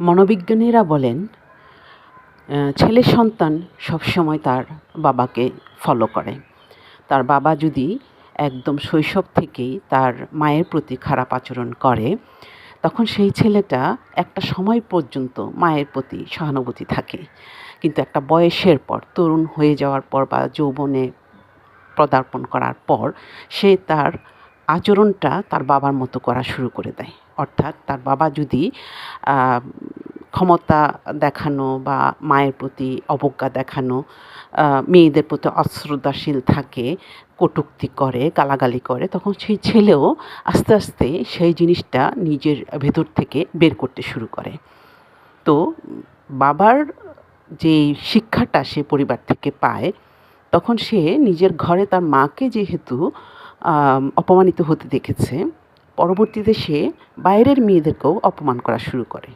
মনোবিজ্ঞানীরা বলেন ছেলে সন্তান সবসময় তার বাবাকে ফলো করে। তার বাবা যদি একদম শৈশব থেকেই তার মায়ের প্রতি খারাপ আচরণ করে, তখন সেই ছেলেটা একটা সময় পর্যন্ত মায়ের প্রতি সহানুভূতি থাকে। কিন্তু একটা বয়সের পর, তরুণ হয়ে যাওয়ার পর বা যৌবনে পদার্পণ করার পর সে তার আচরণটা তার বাবার মতো করা শুরু করে দেয়। অর্থাৎ তার বাবা যদি ক্ষমতা দেখানো বা মায়ের প্রতি অবজ্ঞা দেখানো, মেয়েদের প্রতি অশ্রদ্ধাশীল থাকে, কটূক্তি করে, গালাগালি করে, তখন সেই ছেলেও আস্তে আস্তে সেই জিনিসটা নিজের ভেতর থেকে বের করতে শুরু করে। তো বাবার যে শিক্ষাটা সে পরিবার থেকে পায়, তখন সে নিজের ঘরে তার মাকে যেহেতু অপমানিত হতে দেখেছে, পরবর্তীতে সে বাইরের মেয়েদেরকেও অপমান করা শুরু করে।